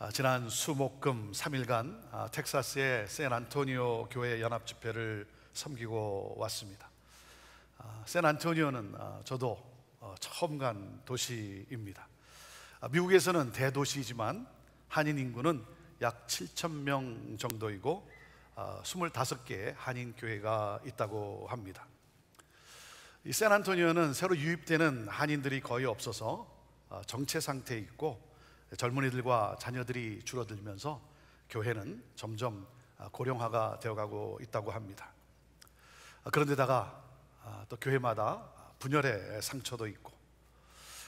지난 수목금 3일간 텍사스의 샌안토니오 교회 연합 집회를 섬기고 왔습니다. 샌안토니오는 저도 처음 간 도시입니다. 미국에서는 대도시이지만 한인 인구는 약 7,000명 정도이고 25개의 한인 교회가 있다고 합니다. 이 샌안토니오는 새로 유입되는 한인들이 거의 없어서 정체 상태에 있고 젊은이들과 자녀들이 줄어들면서 교회는 점점 고령화가 되어가고 있다고 합니다. 그런데다가 또 교회마다 분열의 상처도 있고,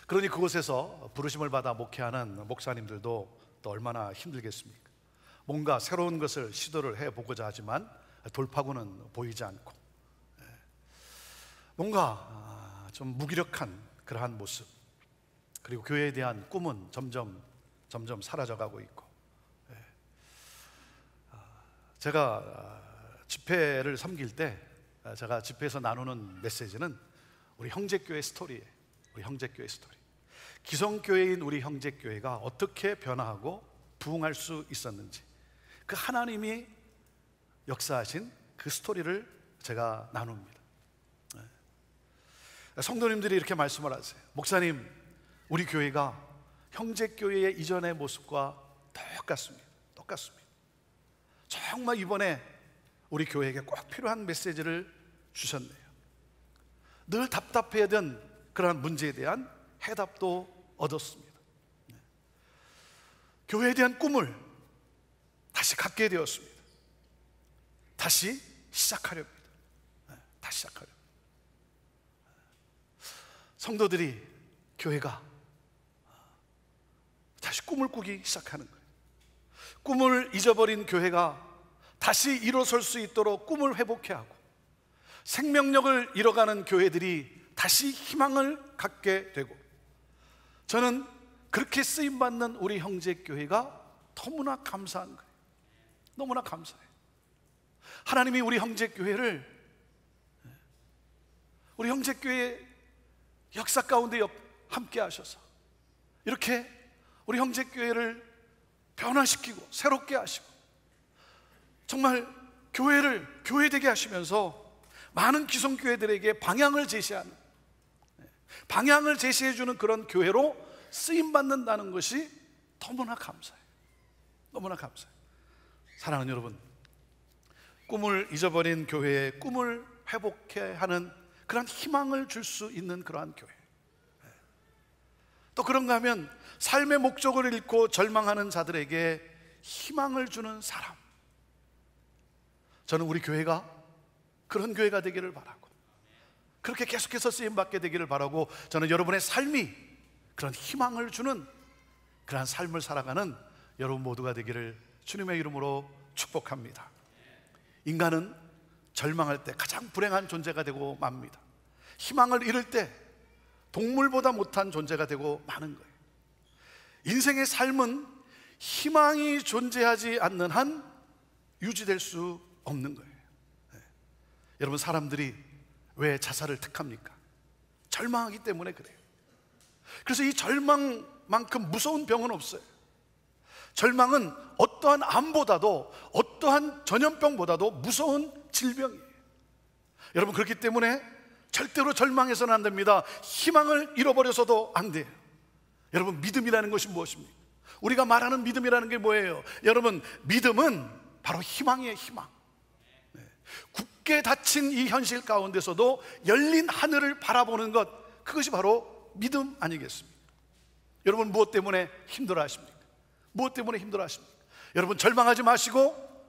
그러니 그곳에서 부르심을 받아 목회하는 목사님들도 또 얼마나 힘들겠습니까? 뭔가 새로운 것을 시도를 해보고자 하지만 돌파구는 보이지 않고, 뭔가 좀 무기력한 그러한 모습, 그리고 교회에 대한 꿈은 점점 사라져가고 있고, 제가 집회를 섬길 때 제가 집회에서 나누는 메시지는 우리 형제교회 스토리예요. 우리 형제교회 스토리. 기성교회인 우리 형제교회가 어떻게 변화하고 부흥할 수 있었는지, 그 하나님이 역사하신 그 스토리를 제가 나눕니다. 성도님들이 이렇게 말씀을 하세요. 목사님, 우리 교회가 형제교회의 이전의 모습과 똑같습니다. 정말 이번에 우리 교회에게 꼭 필요한 메시지를 주셨네요. 늘 답답해하던 그러한 문제에 대한 해답도 얻었습니다. 교회에 대한 꿈을 다시 갖게 되었습니다. 다시 시작하렵니다. 성도들이, 교회가 다시 꿈을 꾸기 시작하는 거예요. 꿈을 잊어버린 교회가 다시 일어설 수 있도록 꿈을 회복해 하고, 생명력을 잃어가는 교회들이 다시 희망을 갖게 되고, 저는 그렇게 쓰임받는 우리 형제교회가 너무나 감사한 거예요. 너무나 감사해요. 하나님이 우리 형제교회의 역사 가운데 함께 하셔서 이렇게 우리 형제교회를 변화시키고 새롭게 하시고, 정말 교회를 교회되게 하시면서 많은 기성교회들에게 방향을 제시해주는 그런 교회로 쓰임받는다는 것이 너무나 감사해요. 너무나 감사해요. 사랑하는 여러분, 꿈을 잊어버린 교회의 꿈을 회복해 하는 그런 희망을 줄 수 있는 그러한 교회, 또 그런가 하면 삶의 목적을 잃고 절망하는 자들에게 희망을 주는 사람, 저는 우리 교회가 그런 교회가 되기를 바라고, 그렇게 계속해서 쓰임받게 되기를 바라고, 저는 여러분의 삶이 그런 희망을 주는 그런 삶을 살아가는 여러분 모두가 되기를 주님의 이름으로 축복합니다. 인간은 절망할 때 가장 불행한 존재가 되고 맙니다. 희망을 잃을 때 동물보다 못한 존재가 되고 마는 거예요. 인생의 삶은 희망이 존재하지 않는 한 유지될 수 없는 거예요. 여러분, 사람들이 왜 자살을 택합니까? 절망하기 때문에 그래요. 그래서 이 절망만큼 무서운 병은 없어요. 절망은 어떠한 암보다도, 어떠한 전염병보다도 무서운 질병이에요. 여러분, 그렇기 때문에 절대로 절망해서는 안 됩니다. 희망을 잃어버려서도 안 돼요. 여러분, 믿음이라는 것이 무엇입니까? 우리가 말하는 믿음이라는 게 뭐예요? 여러분, 믿음은 바로 희망이에요. 희망. 굳게 닫힌 이 현실 가운데서도 열린 하늘을 바라보는 것, 그것이 바로 믿음 아니겠습니까? 여러분, 무엇 때문에 힘들어하십니까? 무엇 때문에 힘들어하십니까? 여러분, 절망하지 마시고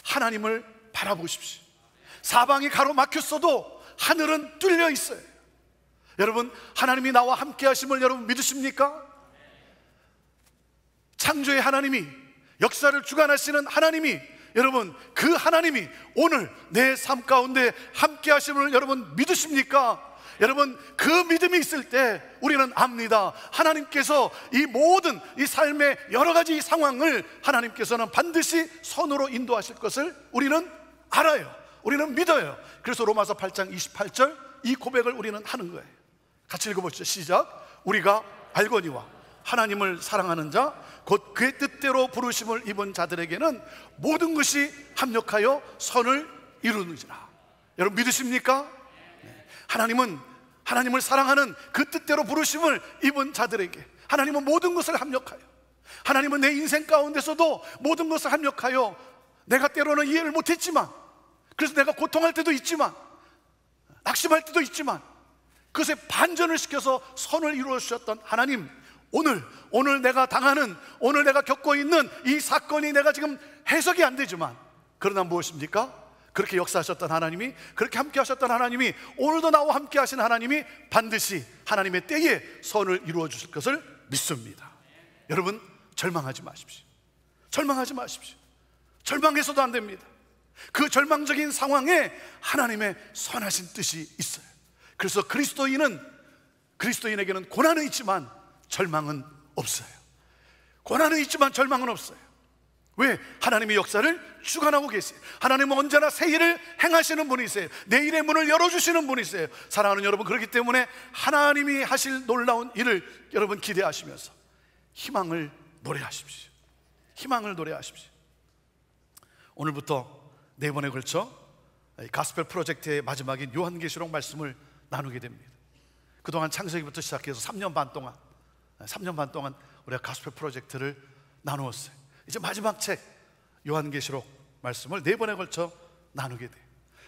하나님을 바라보십시오. 사방이 가로막혔어도 하늘은 뚫려 있어요. 여러분, 하나님이 나와 함께 하심을 여러분 믿으십니까? 창조의 하나님이, 역사를 주관하시는 하나님이, 여러분, 그 하나님이 오늘 내 삶 가운데 함께 하심을 여러분 믿으십니까? 여러분, 그 믿음이 있을 때 우리는 압니다. 하나님께서 이 모든 이 삶의 여러 가지 상황을 하나님께서는 반드시 선으로 인도하실 것을 우리는 알아요. 우리는 믿어요. 그래서 로마서 8장 28절 이 고백을 우리는 하는 거예요. 같이 읽어보시죠. 시작. 우리가 알거니와 하나님을 사랑하는 자, 곧 그의 뜻대로 부르심을 입은 자들에게는 모든 것이 합력하여 선을 이루느니라. 여러분 믿으십니까? 하나님은 하나님을 사랑하는 그 뜻대로 부르심을 입은 자들에게 하나님은 모든 것을 합력하여, 하나님은 내 인생 가운데서도 모든 것을 합력하여, 내가 때로는 이해를 못했지만, 그래서 내가 고통할 때도 있지만, 낙심할 때도 있지만, 그것에 반전을 시켜서 선을 이루어 주셨던 하나님, 오늘 내가 당하는, 오늘 내가 겪고 있는 이 사건이 내가 지금 해석이 안 되지만, 그러나 무엇입니까? 그렇게 역사하셨던 하나님이, 그렇게 함께 하셨던 하나님이, 오늘도 나와 함께 하신 하나님이 반드시 하나님의 때에 선을 이루어 주실 것을 믿습니다. 여러분 절망하지 마십시오. 절망하지 마십시오. 절망해서도 안 됩니다. 그 절망적인 상황에 하나님의 선하신 뜻이 있어요. 그래서 그리스도인에게는 고난은 있지만 절망은 없어요. 고난은 있지만 절망은 없어요. 왜? 하나님의 역사를 주관하고 계세요. 하나님은 언제나 새 일을 행하시는 분이세요. 내일의 문을 열어주시는 분이세요. 사랑하는 여러분, 그렇기 때문에 하나님이 하실 놀라운 일을 여러분 기대하시면서 희망을 노래하십시오. 희망을 노래하십시오. 오늘부터 4번에 걸쳐 가스펠 프로젝트의 마지막인 요한계시록 말씀을 나누게 됩니다. 그동안 창세기부터 시작해서 3년 반 동안 우리가 가스펠 프로젝트를 나누었어요. 이제 마지막 책 요한계시록 말씀을 4번에 걸쳐 나누게 돼요.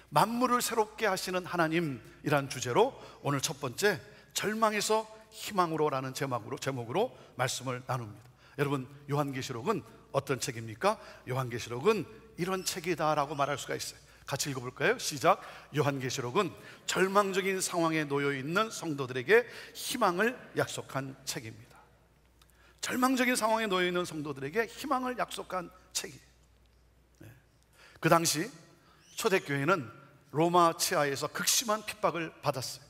만물을 새롭게 하시는 하나님이란 주제로 오늘 첫 번째, 절망에서 희망으로라는 제목으로 말씀을 나눕니다. 여러분, 요한계시록은 어떤 책입니까? 요한계시록은 이런 책이다라고 말할 수가 있어요. 같이 읽어볼까요? 시작. 요한계시록은 절망적인 상황에 놓여 있는 성도들에게 희망을 약속한 책입니다. 절망적인 상황에 놓여 있는 성도들에게 희망을 약속한 책이에요. 그 당시 초대교회는 로마 치하에서 극심한 핍박을 받았어요.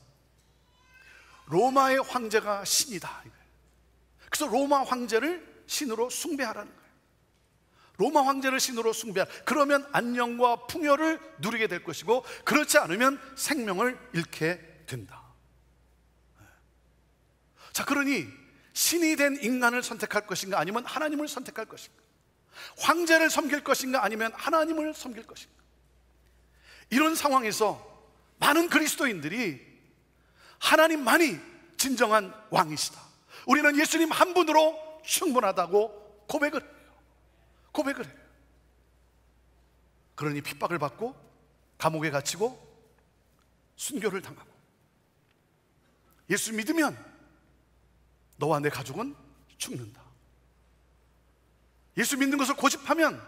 로마의 황제가 신이다. 그래서 로마 황제를 신으로 숭배하라는 거예요. 로마 황제를 신으로 숭배하라. 그러면 안녕과 풍요를 누리게 될 것이고, 그렇지 않으면 생명을 잃게 된다. 자, 그러니 신이 된 인간을 선택할 것인가, 아니면 하나님을 선택할 것인가? 황제를 섬길 것인가, 아니면 하나님을 섬길 것인가? 이런 상황에서 많은 그리스도인들이 하나님만이 진정한 왕이시다, 우리는 예수님 한 분으로 충분하다고 고백을 해요. 그러니 핍박을 받고 감옥에 갇히고 순교를 당하고, 예수 믿으면 너와 내 가족은 죽는다, 예수 믿는 것을 고집하면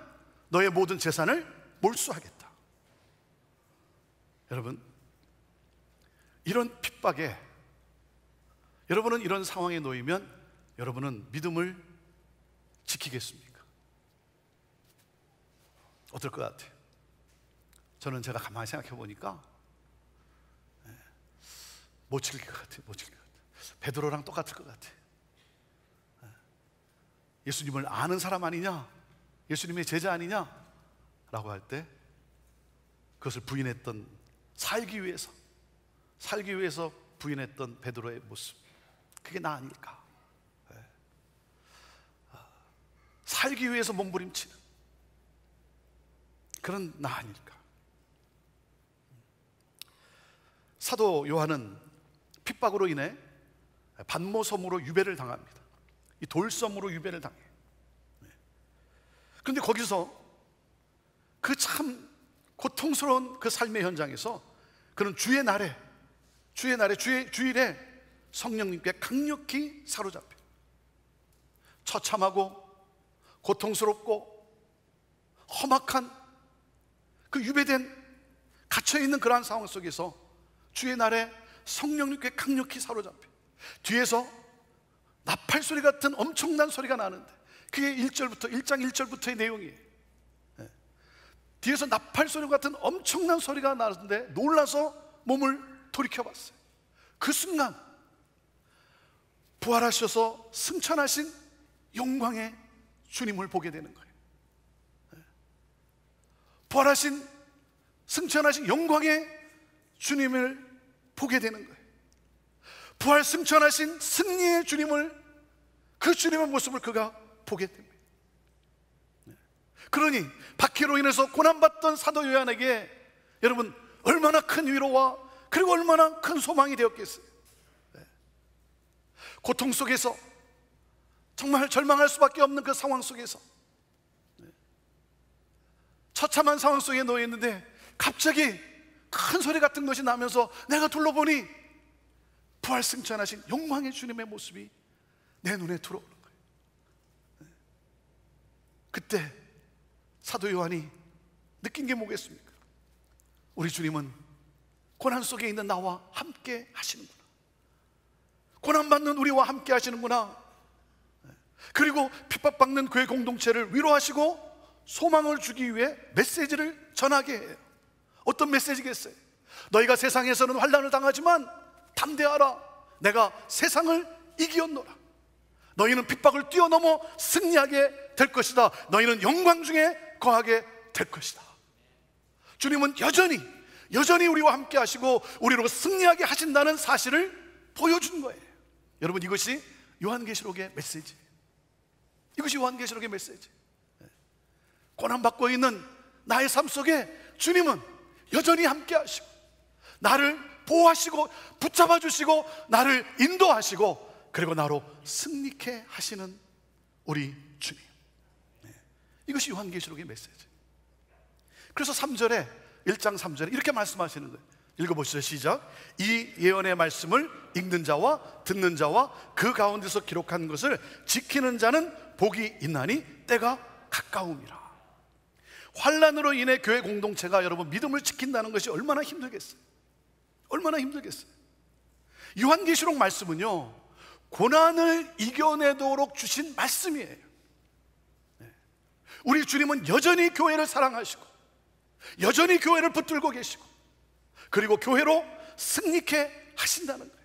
너의 모든 재산을 몰수하겠다. 여러분, 이런 핍박에, 여러분은 이런 상황에 놓이면 여러분은 믿음을 지키겠습니까? 어떨 것 같아요? 저는 제가 가만히 생각해 보니까 못 지킬 것 같아요. 베드로랑 똑같을 것 같아요. 예수님을 아는 사람 아니냐, 예수님의 제자 아니냐 라고 할 때 그것을 부인했던, 살기 위해서 부인했던 베드로의 모습, 그게 나 아닐까? 살기 위해서 몸부림치는 그런 나 아닐까? 사도 요한은 핍박으로 인해 반모섬으로 유배를 당합니다. 이 돌섬으로 유배를 당해요. 그런데 거기서 그 참 고통스러운 그 삶의 현장에서 그는 주일에 성령님께 강력히 사로잡혀 처참하고 고통스럽고 험악한 그 유배된, 갇혀있는 그러한 상황 속에서 주의 날에 성령님께 강력히 사로잡혀 뒤에서 나팔 소리 같은 엄청난 소리가 나는데, 그게 1장 1절부터의 내용이에요. 뒤에서 나팔 소리 같은 엄청난 소리가 나는데 놀라서 몸을 돌이켜봤어요. 그 순간 부활하셔서 승천하신 영광의 주님을 보게 되는 거예요. 부활하신, 승천하신 영광의 주님을 보게 되는 거예요. 부활 승천하신 승리의 주님을, 그 주님의 모습을 그가 보게 됩니다. 그러니 박해로 인해서 고난받던 사도 요한에게 여러분 얼마나 큰 위로와 그리고 얼마나 큰 소망이 되었겠어요. 고통 속에서 정말 절망할 수밖에 없는 그 상황 속에서 처참한 상황 속에 놓여 있는데 갑자기 큰 소리 같은 것이 나면서 내가 둘러보니 부활승천하신 영광의 주님의 모습이 내 눈에 들어오는 거예요. 그때 사도 요한이 느낀 게 뭐겠습니까? 우리 주님은 고난 속에 있는 나와 함께 하시는구나, 고난받는 우리와 함께 하시는구나. 그리고 핍박받는 교회 공동체를 위로하시고 소망을 주기 위해 메시지를 전하게 해요. 어떤 메시지겠어요? 너희가 세상에서는 환난을 당하지만 담대하라, 내가 세상을 이기었노라. 너희는 핍박을 뛰어넘어 승리하게 될 것이다. 너희는 영광 중에 거하게 될 것이다. 주님은 여전히 우리와 함께 하시고 우리로 승리하게 하신다는 사실을 보여준 거예요. 여러분, 이것이 요한계시록의 메시지, 이것이 요한계시록의 메시지. 고난받고 있는 나의 삶 속에 주님은 여전히 함께 하시고 나를 보호하시고 붙잡아 주시고 나를 인도하시고 그리고 나로 승리케 하시는 우리 주님. 이것이 요한계시록의 메시지. 그래서 3절에 1장 3절에 이렇게 말씀하시는 거예요. 읽어보시죠. 시작. 이 예언의 말씀을 읽는 자와 듣는 자와 그 가운데서 기록한 것을 지키는 자는 복이 있나니 때가 가까움이라. 환난으로 인해 교회 공동체가 여러분 믿음을 지킨다는 것이 얼마나 힘들겠어요. 얼마나 힘들겠어요. 요한계시록 말씀은요, 고난을 이겨내도록 주신 말씀이에요. 우리 주님은 여전히 교회를 사랑하시고 여전히 교회를 붙들고 계시고 그리고 교회로 승리케 하신다는 거예요.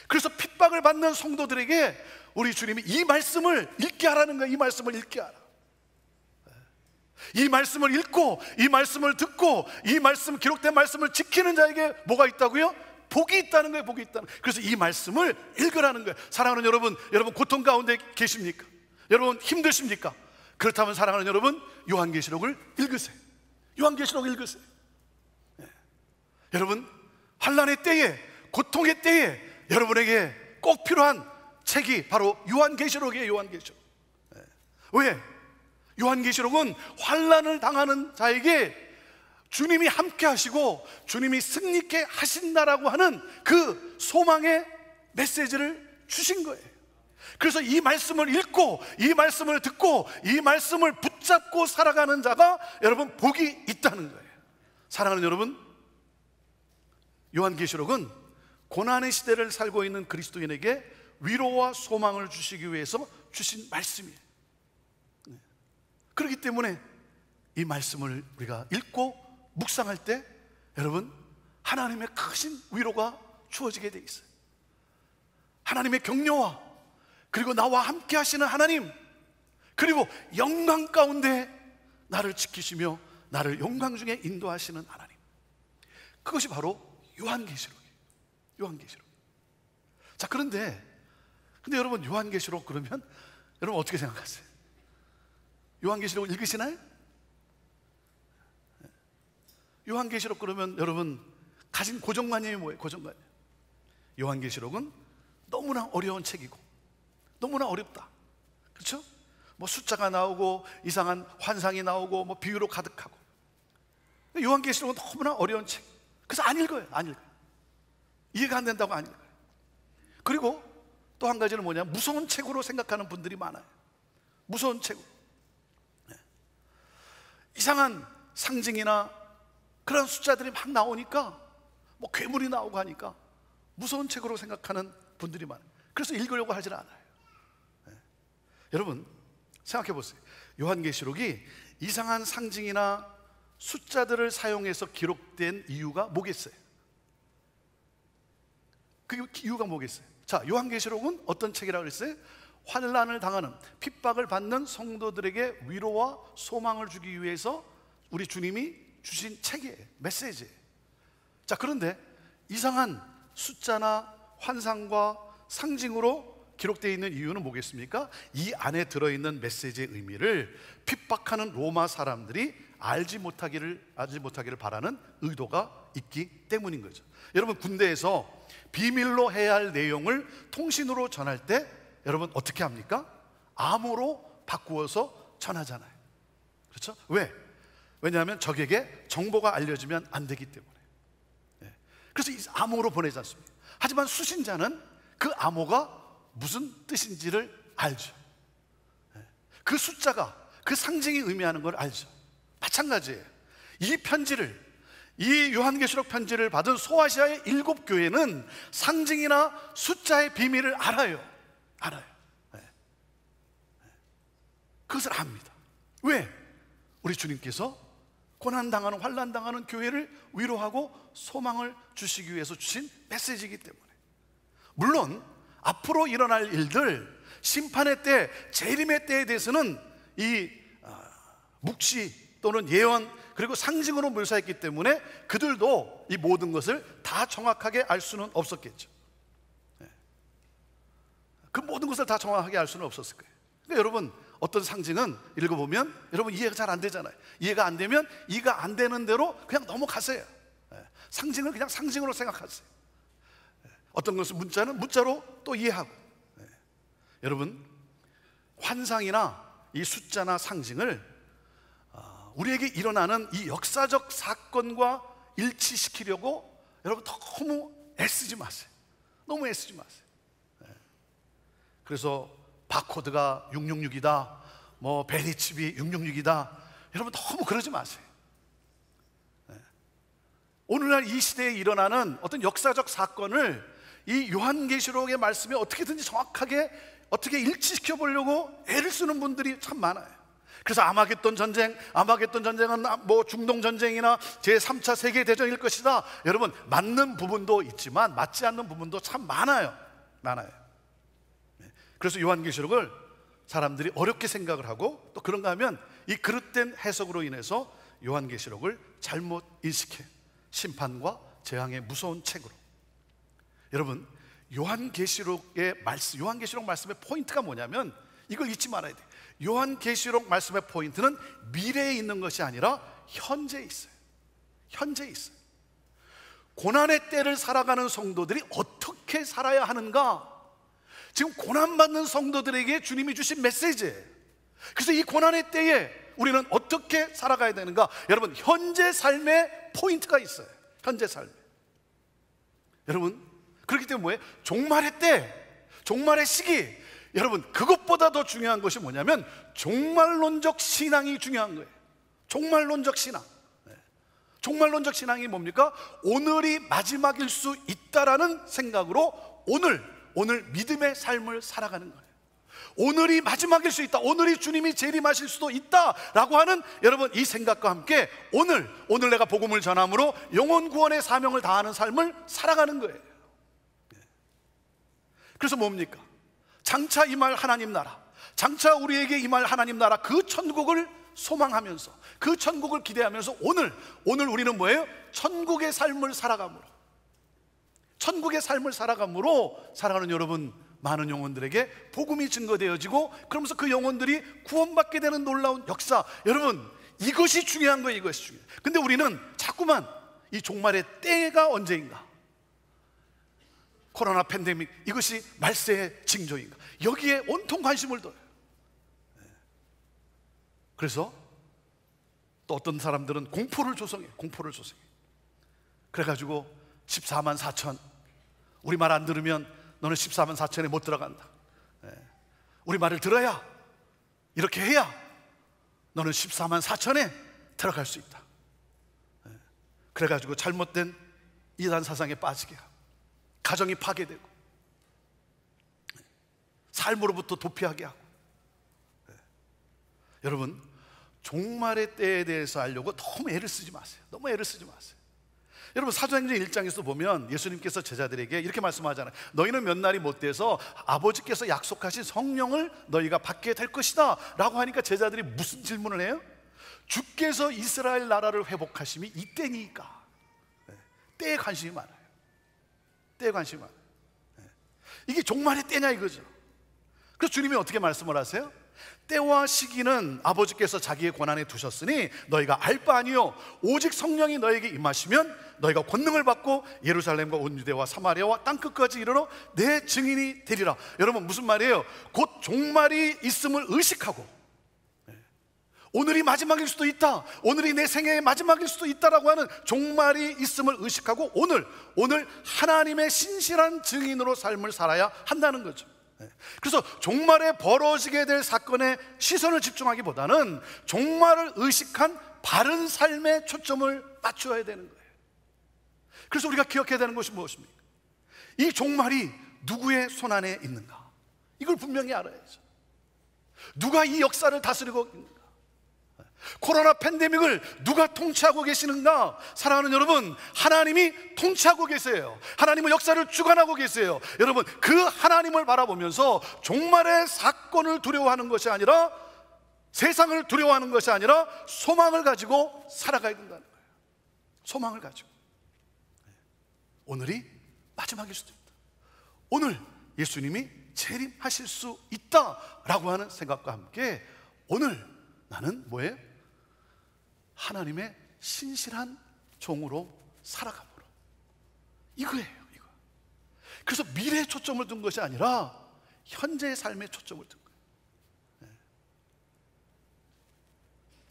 그래서 핍박을 받는 성도들에게 우리 주님이 이 말씀을 읽게 하라는 거예요. 이 말씀을 읽게 하라. 이 말씀을 읽고 이 말씀을 듣고 이 말씀, 기록된 말씀을 지키는 자에게 뭐가 있다고요? 복이 있다는 거예요. 복이 있다는 거예요. 그래서 이 말씀을 읽으라는 거예요. 사랑하는 여러분, 여러분 고통 가운데 계십니까? 여러분 힘드십니까? 그렇다면 사랑하는 여러분, 요한계시록을 읽으세요. 요한계시록 읽으세요. 여러분, 환난의 때에, 고통의 때에 여러분에게 꼭 필요한 책이 바로 요한계시록이에요. 요한계시록. 왜? 요한계시록은 환난을 당하는 자에게 주님이 함께 하시고 주님이 승리케 하신다라고 하는 그 소망의 메시지를 주신 거예요. 그래서 이 말씀을 읽고 이 말씀을 듣고 이 말씀을 붙잡고 살아가는 자가 여러분 복이 있다는 거예요. 사랑하는 여러분, 요한계시록은 고난의 시대를 살고 있는 그리스도인에게 위로와 소망을 주시기 위해서 주신 말씀이에요. 그렇기 때문에 이 말씀을 우리가 읽고 묵상할 때 여러분 하나님의 크신 위로가 주어지게 돼 있어요. 하나님의 격려와 그리고 나와 함께 하시는 하나님, 그리고 영광 가운데 나를 지키시며 나를 영광 중에 인도하시는 하나님, 그것이 바로 요한계시록이에요. 요한계시록. 자, 그런데 여러분 요한계시록 그러면 여러분 어떻게 생각하세요? 요한계시록 읽으시나요? 요한계시록 그러면 여러분 가진 고정관념이 뭐예요? 고정관념. 요한계시록은 너무나 어려운 책이고 너무나 어렵다. 그렇죠? 뭐 숫자가 나오고 이상한 환상이 나오고 뭐 비유로 가득하고. 요한계시록은 너무나 어려운 책. 그래서 안 읽어요. 안 읽어요. 이해가 안 된다고 안 읽어요. 그리고 또 한 가지는 뭐냐, 무서운 책으로 생각하는 분들이 많아요. 무서운 책으로. 이상한 상징이나 그런 숫자들이 막 나오니까 뭐 괴물이 나오고 하니까 무서운 책으로 생각하는 분들이 많아요. 그래서 읽으려고 하질 않아요. 여러분 생각해 보세요. 요한계시록이 이상한 상징이나 숫자들을 사용해서 기록된 이유가 뭐겠어요? 그 이유가 뭐겠어요? 자, 요한계시록은 어떤 책이라고 그랬어요? 환난을 당하는, 핍박을 받는 성도들에게 위로와 소망을 주기 위해서 우리 주님이 주신 책이에요. 메시지예요. 자, 그런데 이상한 숫자나 환상과 상징으로 기록되어 있는 이유는 뭐겠습니까? 이 안에 들어있는 메시지의 의미를 핍박하는 로마 사람들이 알지 못하기를 바라는 의도가 있기 때문인 거죠. 여러분, 군대에서 비밀로 해야 할 내용을 통신으로 전할 때 여러분 어떻게 합니까? 암호로 바꾸어서 전하잖아요. 그렇죠? 왜? 왜냐하면 적에게 정보가 알려지면 안 되기 때문에. 그래서 이 암호로 보내지 않습니다. 하지만 수신자는 그 암호가 무슨 뜻인지를 알죠. 그 숫자가, 그 상징이 의미하는 걸 알죠. 마찬가지예요. 이 요한계시록 편지를 받은 소아시아의 7교회는 상징이나 숫자의 비밀을 알아요. 그것을 압니다. 왜? 우리 주님께서 고난당하는, 환난당하는 교회를 위로하고 소망을 주시기 위해서 주신 메시지이기 때문에. 물론 앞으로 일어날 일들, 심판의 때, 재림의 때에 대해서는 이 묵시 또는 예언 그리고 상징으로 묘사했기 때문에 그들도 이 모든 것을 다 정확하게 알 수는 없었겠죠. 그 모든 것을 다 정확하게 알 수는 없었을 거예요. 그러니까 여러분, 어떤 상징은 읽어보면 여러분 이해가 잘 안 되잖아요. 이해가 안 되면 이해가 안 되는 대로 그냥 넘어가세요. 상징을 그냥 상징으로 생각하세요. 어떤 것은 문자는 문자로 또 이해하고. 여러분, 환상이나 이 숫자나 상징을 우리에게 일어나는 이 역사적 사건과 일치시키려고 여러분 너무 애쓰지 마세요. 너무 애쓰지 마세요. 그래서 바코드가 666이다, 뭐 베리칩이 666이다, 여러분 너무 그러지 마세요. 오늘날 이 시대에 일어나는 어떤 역사적 사건을 이 요한계시록의 말씀에 어떻게든지 정확하게 어떻게 일치시켜 보려고 애를 쓰는 분들이 참 많아요. 그래서 아마겟돈 전쟁은 뭐 중동 전쟁이나 제3차 세계대전일 것이다. 여러분, 맞는 부분도 있지만 맞지 않는 부분도 참 많아요. 그래서 요한계시록을 사람들이 어렵게 생각을 하고, 또 그런가 하면 이 그릇된 해석으로 인해서 요한계시록을 잘못 인식해 심판과 재앙의 무서운 책으로. 여러분, 요한계시록 말씀의 포인트가 뭐냐면 이걸 잊지 말아야 돼요. 요한계시록 말씀의 포인트는 미래에 있는 것이 아니라 현재에 있어요. 고난의 때를 살아가는 성도들이 어떻게 살아야 하는가, 지금 고난받는 성도들에게 주님이 주신 메시지예요. 그래서 이 고난의 때에 우리는 어떻게 살아가야 되는가? 여러분, 현재 삶의 포인트가 있어요. 현재 삶. 여러분, 그렇기 때문에 뭐예요? 종말의 때, 종말의 시기, 여러분 그것보다 더 중요한 것이 뭐냐면 종말론적 신앙이 중요한 거예요. 종말론적 신앙. 종말론적 신앙이 뭡니까? 오늘이 마지막일 수 있다라는 생각으로 오늘 믿음의 삶을 살아가는 거예요. 오늘이 마지막일 수 있다, 오늘이 주님이 재림하실 수도 있다라고 하는 여러분 이 생각과 함께 오늘 내가 복음을 전함으로 영혼 구원의 사명을 다하는 삶을 살아가는 거예요. 그래서 뭡니까? 장차 임할 하나님 나라, 장차 우리에게 임할 하나님 나라, 그 천국을 소망하면서, 그 천국을 기대하면서 오늘 우리는 뭐예요? 천국의 삶을 살아감으로, 천국의 삶을 살아감으로 살아가는 여러분 많은 영혼들에게 복음이 증거되어지고, 그러면서 그 영혼들이 구원받게 되는 놀라운 역사. 여러분, 이것이 중요한 거예요. 이것이 중요해요. 근데 우리는 자꾸만 이 종말의 때가 언제인가, 코로나 팬데믹 이것이 말세의 징조인가, 여기에 온통 관심을 둬요. 그래서 또 어떤 사람들은 공포를 조성해. 그래가지고 14만 4천, 우리 말 안 들으면 너는 14만 4천에 못 들어간다. 우리 말을 들어야, 이렇게 해야 너는 14만 4천에 들어갈 수 있다. 그래가지고 잘못된 이단 사상에 빠지게 하고, 가정이 파괴되고, 삶으로부터 도피하게 하고. 여러분, 종말의 때에 대해서 알려고 너무 애를 쓰지 마세요. 여러분, 사도행전 1장에서 보면 예수님께서 제자들에게 이렇게 말씀하잖아요. 너희는 몇 날이 못 돼서 아버지께서 약속하신 성령을 너희가 받게 될 것이다 라고 하니까 제자들이 무슨 질문을 해요? 주께서 이스라엘 나라를 회복하심이 이때니까. 때에 관심이 많아요. 이게 종말의 때냐 이거죠. 그래서 주님이 어떻게 말씀을 하세요? 때와 시기는 아버지께서 자기의 권한에 두셨으니 너희가 알 바 아니요 오직 성령이 너에게 임하시면 너희가 권능을 받고 예루살렘과 온 유대와 사마리아와 땅끝까지 이르러 내 증인이 되리라. 여러분, 무슨 말이에요? 곧 종말이 있음을 의식하고, 오늘이 마지막일 수도 있다, 오늘이 내 생애의 마지막일 수도 있다라고 하는 종말이 있음을 의식하고 오늘 하나님의 신실한 증인으로 삶을 살아야 한다는 거죠. 그래서 종말에 벌어지게 될 사건에 시선을 집중하기보다는 종말을 의식한 바른 삶에 초점을 맞춰야 되는 거예요. 그래서 우리가 기억해야 되는 것이 무엇입니까? 이 종말이 누구의 손안에 있는가? 이걸 분명히 알아야죠. 누가 이 역사를 다스리고 있는가? 코로나 팬데믹을 누가 통치하고 계시는가? 사랑하는 여러분, 하나님이 통치하고 계세요. 하나님은 역사를 주관하고 계세요. 여러분, 그 하나님을 바라보면서 종말의 사건을 두려워하는 것이 아니라, 세상을 두려워하는 것이 아니라 소망을 가지고 살아가야 된다는 거예요. 소망을 가지고. 오늘이 마지막일 수도 있다, 오늘 예수님이 재림하실 수 있다라고 하는 생각과 함께 오늘 나는 뭐예요? 하나님의 신실한 종으로 살아가므로. 이거예요, 이거. 그래서 미래에 초점을 둔 것이 아니라 현재의 삶에 초점을 둔 거예요.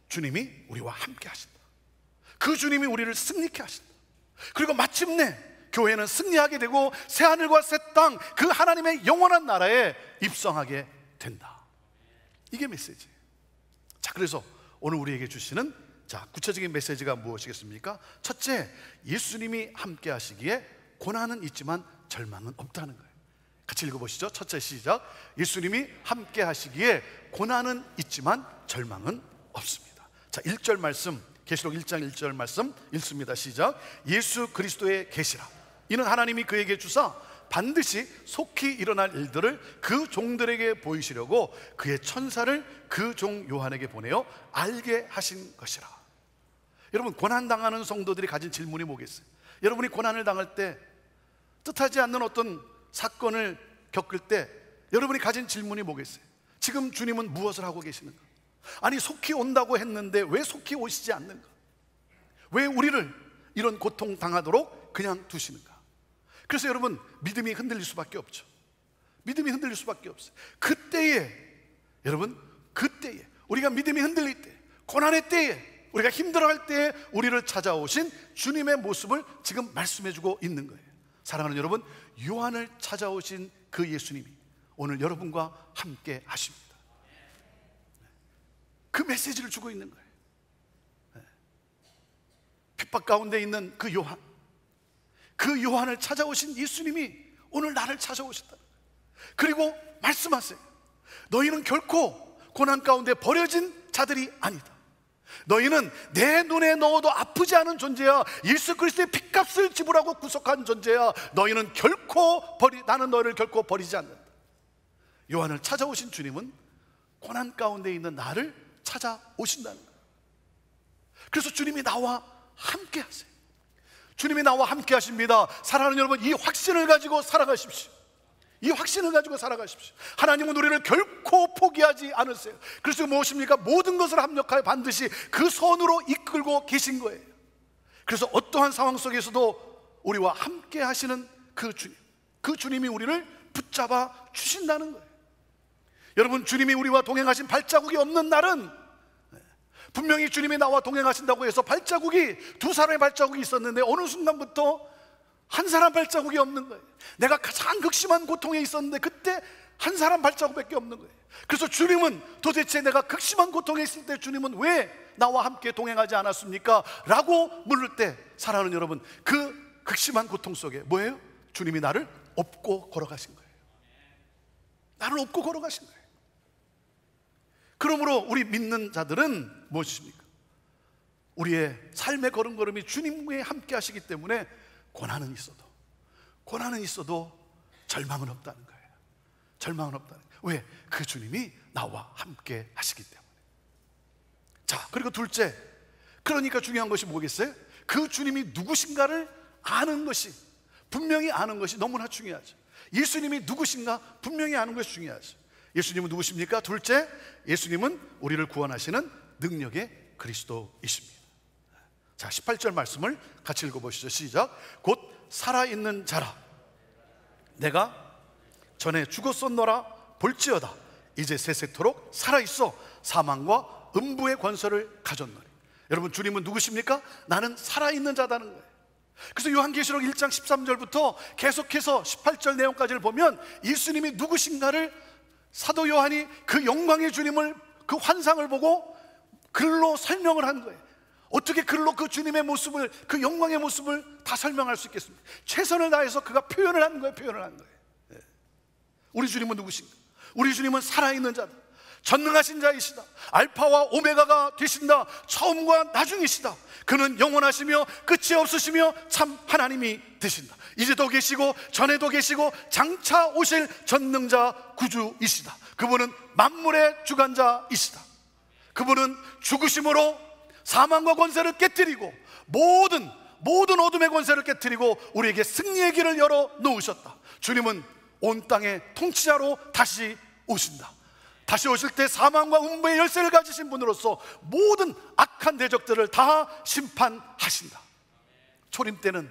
주님이 우리와 함께 하신다. 그 주님이 우리를 승리케 하신다. 그리고 마침내 교회는 승리하게 되고 새하늘과 새 땅, 그 하나님의 영원한 나라에 입성하게 된다. 이게 메시지예요. 자, 그래서 오늘 우리에게 주시는 구체적인 메시지가 무엇이겠습니까? 첫째, 예수님이 함께 하시기에 고난은 있지만 절망은 없다는 거예요. 같이 읽어보시죠. 첫째, 시작. 예수님이 함께 하시기에 고난은 있지만 절망은 없습니다. 자, 1절 말씀, 계시록 1장 1절 말씀 읽습니다. 시작. 예수 그리스도의 계시라. 이는 하나님이 그에게 주사 반드시 속히 일어날 일들을 그 종들에게 보이시려고 그의 천사를 그 종 요한에게 보내어 알게 하신 것이라. 여러분, 고난당하는 성도들이 가진 질문이 뭐겠어요? 여러분이 고난을 당할 때, 뜻하지 않는 어떤 사건을 겪을 때 여러분이 가진 질문이 뭐겠어요? 지금 주님은 무엇을 하고 계시는가? 아니, 속히 온다고 했는데 왜 속히 오시지 않는가? 왜 우리를 이런 고통 당하도록 그냥 두시는가? 그래서 여러분, 믿음이 흔들릴 수밖에 없죠. 믿음이 흔들릴 수밖에 없어요. 그때에, 여러분, 그때에 우리가 믿음이 흔들릴 때, 고난의 때에, 우리가 힘들어할 때에 우리를 찾아오신 주님의 모습을 지금 말씀해주고 있는 거예요. 사랑하는 여러분, 요한을 찾아오신 그 예수님이 오늘 여러분과 함께 하십니다. 그 메시지를 주고 있는 거예요. 핍박 가운데 있는 그 요한, 그 요한을 찾아오신 예수님이 오늘 나를 찾아오셨다. 그리고 말씀하세요. 너희는 결코 고난 가운데 버려진 자들이 아니다. 너희는 내 눈에 넣어도 아프지 않은 존재야. 예수 그리스도의 핏값을 지불하고 구속한 존재야. 너희는 나는 너희를 결코 버리지 않는다. 요한을 찾아오신 주님은 고난 가운데 있는 나를 찾아오신다는 거예요. 그래서 주님이 나와 함께 하세요. 주님이 나와 함께 하십니다. 사랑하는 여러분, 이 확신을 가지고 살아가십시오. 이 확신을 가지고 살아가십시오. 하나님은 우리를 결코 포기하지 않으세요. 그래서 무엇입니까? 모든 것을 합력하여 반드시 그 손으로 이끌고 계신 거예요. 그래서 어떠한 상황 속에서도 우리와 함께 하시는 그 주님, 그 주님이 우리를 붙잡아 주신다는 거예요. 여러분, 주님이 우리와 동행하신 발자국이 없는 날은, 분명히 주님이 나와 동행하신다고 해서 발자국이 두 사람의 발자국이 있었는데 어느 순간부터 한 사람 발자국이 없는 거예요. 내가 가장 극심한 고통에 있었는데 그때 한 사람 발자국밖에 없는 거예요. 그래서 주님은 도대체 내가 극심한 고통에 있을 때 주님은 왜 나와 함께 동행하지 않았습니까? 라고 물을 때, 사랑하는 여러분, 그 극심한 고통 속에 뭐예요? 주님이 나를 업고 걸어가신 거예요. 나를 업고 걸어가신 거예요. 그러므로 우리 믿는 자들은 무엇입니까? 우리의 삶의 걸음걸음이 주님과 함께 하시기 때문에 고난은 있어도 절망은 없다는 거예요. 절망은 없다는 거예요. 왜? 그 주님이 나와 함께 하시기 때문에. 자, 그리고 둘째, 그러니까 중요한 것이 뭐겠어요? 그 주님이 누구신가를 아는 것이, 분명히 아는 것이 너무나 중요하죠. 예수님이 누구신가 분명히 아는 것이 중요하죠. 예수님은 누구십니까? 둘째, 예수님은 우리를 구원하시는 능력의 그리스도이십니다. 자, 18절 말씀을 같이 읽어보시죠. 시작. 곧 살아있는 자라 내가 전에 죽었었노라 볼지어다 이제 세세토록 살아있어 사망과 음부의 권세를 가졌노니. 여러분, 주님은 누구십니까? 나는 살아있는 자다는 거예요. 그래서 요한계시록 1장 13절부터 계속해서 18절 내용까지를 보면 예수님이 누구신가를 사도 요한이 그 영광의 주님을, 그 환상을 보고 글로 설명을 한 거예요. 어떻게 글로 그 주님의 모습을, 그 영광의 모습을 다 설명할 수 있겠습니까? 최선을 다해서 그가 표현을 한 거예요. 표현을 한 거예요. 우리 주님은 누구신가? 우리 주님은 살아있는 자다. 전능하신 자이시다. 알파와 오메가가 되신다. 처음과 나중이시다. 그는 영원하시며 끝이 없으시며 참 하나님이 되신다. 이제도 계시고 전에도 계시고 장차 오실 전능자 구주이시다. 그분은 만물의 주관자이시다. 그분은 죽으심으로 사망과 권세를 깨뜨리고 모든 어둠의 권세를 깨뜨리고 우리에게 승리의 길을 열어 놓으셨다. 주님은 온 땅의 통치자로 다시 오신다. 다시 오실 때 사망과 음부의 열쇠를 가지신 분으로서 모든 악한 대적들을 다 심판하신다. 초림 때는,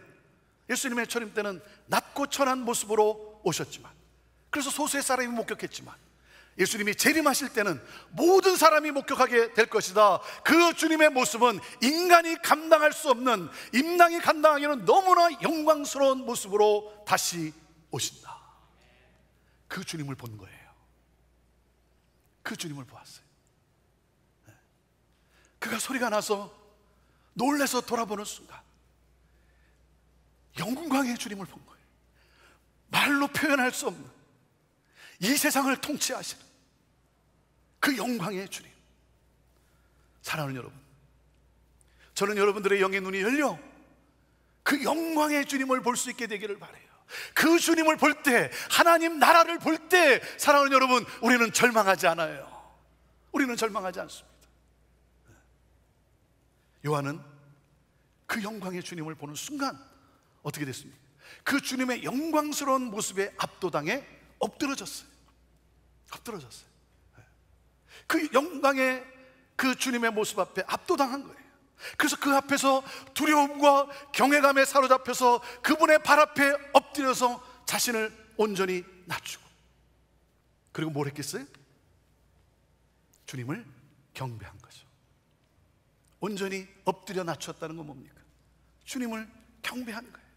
예수님의 초림 때는 낮고 천한 모습으로 오셨지만, 그래서 소수의 사람이 목격했지만, 예수님이 재림하실 때는 모든 사람이 목격하게 될 것이다. 그 주님의 모습은 인간이 감당할 수 없는, 인간이 감당하기에는 너무나 영광스러운 모습으로 다시 오신다. 그 주님을 본 거예요. 그 주님을 보았어요. 그가 소리가 나서 놀라서 돌아보는 순간 영광의 주님을 본 거예요. 말로 표현할 수 없는, 이 세상을 통치하시는 그 영광의 주님. 사랑하는 여러분, 저는 여러분들의 영의 눈이 열려 그 영광의 주님을 볼 수 있게 되기를 바라요. 그 주님을 볼 때, 하나님 나라를 볼 때, 사랑하는 여러분, 우리는 절망하지 않아요. 우리는 절망하지 않습니다. 요한은 그 영광의 주님을 보는 순간 어떻게 됐습니까? 그 주님의 영광스러운 모습에 압도당해 엎드러졌어요. 엎드러졌어요. 그 영광의 그 주님의 모습 앞에 압도당한 거예요. 그래서 그 앞에서 두려움과 경외감에 사로잡혀서 그분의 발 앞에 엎드려서 자신을 온전히 낮추고, 그리고 뭘 했겠어요? 주님을 경배한 거죠. 온전히 엎드려 낮췄다는 건 뭡니까? 주님을 경배한 거예요.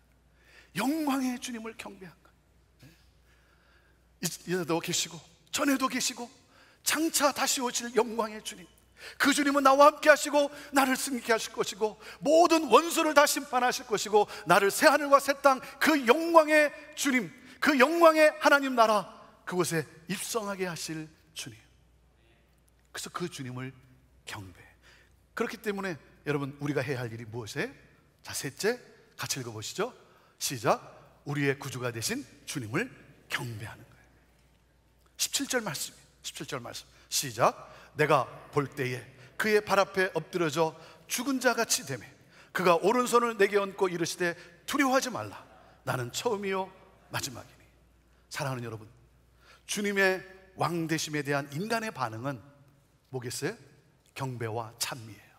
영광의 주님을 경배한 거예요. 이제도 계시고 전에도 계시고 장차 다시 오실 영광의 주님, 그 주님은 나와 함께 하시고 나를 승리케 하실 것이고 모든 원수를 다 심판하실 것이고 나를 새하늘과 새 땅, 그 영광의 주님, 그 영광의 하나님 나라, 그곳에 입성하게 하실 주님. 그래서 그 주님을 경배해. 그렇기 때문에 여러분, 우리가 해야 할 일이 무엇이에요? 자, 셋째, 같이 읽어보시죠. 시작. 우리의 구주가 되신 주님을 경배하는 거예요. 17절 말씀이에요. 17절 말씀 시작. 내가 볼 때에 그의 발 앞에 엎드려져 죽은 자같이 되매 그가 오른손을 내게 얹고 이르시되 두려워하지 말라. 나는 처음이요 마지막이니. 사랑하는 여러분, 주님의 왕되심에 대한 인간의 반응은 뭐겠어요? 경배와 찬미예요.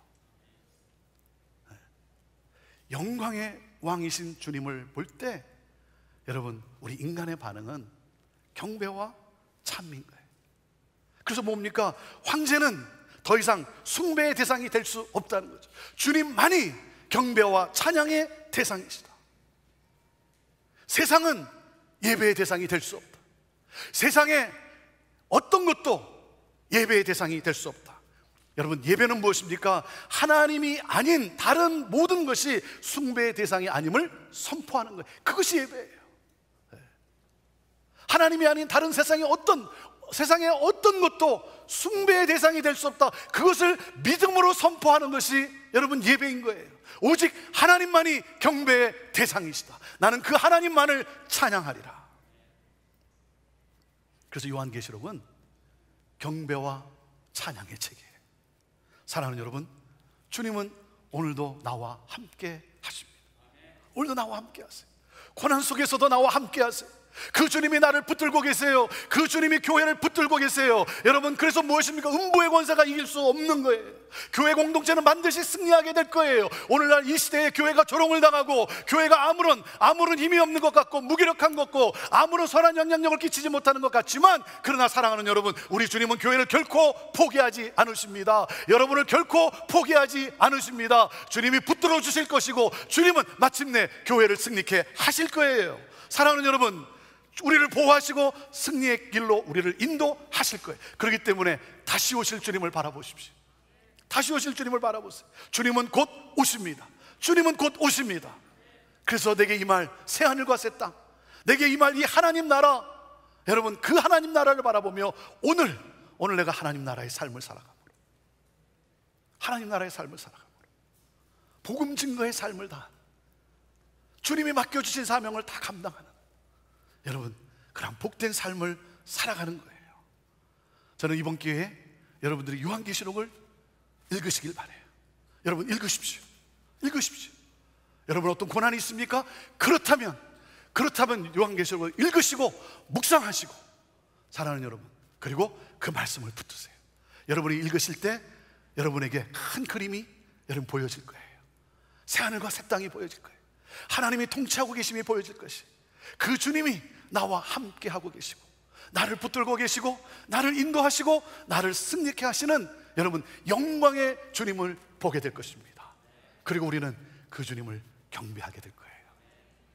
영광의 왕이신 주님을 볼 때 여러분, 우리 인간의 반응은 경배와 찬미인 거예요. 그래서 뭡니까? 황제는 더 이상 숭배의 대상이 될 수 없다는 거죠. 주님만이 경배와 찬양의 대상이시다. 세상은 예배의 대상이 될 수 없다. 세상에 어떤 것도 예배의 대상이 될 수 없다. 여러분, 예배는 무엇입니까? 하나님이 아닌 다른 모든 것이 숭배의 대상이 아님을 선포하는 거예요. 그것이 예배예요. 하나님이 아닌 다른 세상의 어떤 것도 숭배의 대상이 될 수 없다. 그것을 믿음으로 선포하는 것이 여러분 예배인 거예요. 오직 하나님만이 경배의 대상이시다. 나는 그 하나님만을 찬양하리라. 그래서 요한계시록은 경배와 찬양의 책이에요. 사랑하는 여러분, 주님은 오늘도 나와 함께 하십니다. 오늘도 나와 함께 하세요. 고난 속에서도 나와 함께 하세요. 그 주님이 나를 붙들고 계세요. 그 주님이 교회를 붙들고 계세요. 여러분, 그래서 무엇입니까? 음부의 권세가 이길 수 없는 거예요. 교회 공동체는 반드시 승리하게 될 거예요. 오늘날 이 시대에 교회가 조롱을 당하고, 교회가 아무런 힘이 없는 것 같고, 무기력한 것 같고, 아무런 선한 영향력을 끼치지 못하는 것 같지만, 그러나 사랑하는 여러분, 우리 주님은 교회를 결코 포기하지 않으십니다. 여러분을 결코 포기하지 않으십니다. 주님이 붙들어 주실 것이고, 주님은 마침내 교회를 승리케 하실 거예요. 사랑하는 여러분, 우리를 보호하시고 승리의 길로 우리를 인도하실 거예요. 그렇기 때문에 다시 오실 주님을 바라보십시오. 다시 오실 주님을 바라보세요. 주님은 곧 오십니다. 주님은 곧 오십니다. 그래서 내게 임할 새하늘과 새 땅, 내게 임할 이 하나님 나라, 여러분, 그 하나님 나라를 바라보며 오늘 내가 하나님 나라의 삶을 살아가고, 하나님 나라의 삶을 살아가고, 복음 증거의 삶을 다, 주님이 맡겨주신 사명을 다 감당하는, 여러분, 그런 복된 삶을 살아가는 거예요. 저는 이번 기회에 여러분들이 요한계시록을 읽으시길 바라요. 여러분, 읽으십시오. 여러분, 어떤 고난이 있습니까? 그렇다면 요한계시록을 읽으시고 묵상하시고, 사랑하는 여러분, 그리고 그 말씀을 붙드세요. 여러분이 읽으실 때 여러분에게 큰 그림이 여러분 보여질 거예요. 새하늘과 새 땅이 보여질 거예요. 하나님이 통치하고 계심이 보여질 것이, 그 주님이 나와 함께 하고 계시고, 나를 붙들고 계시고, 나를 인도하시고, 나를 승리케 하시는, 여러분, 영광의 주님을 보게 될 것입니다. 그리고 우리는 그 주님을 경배하게 될 거예요.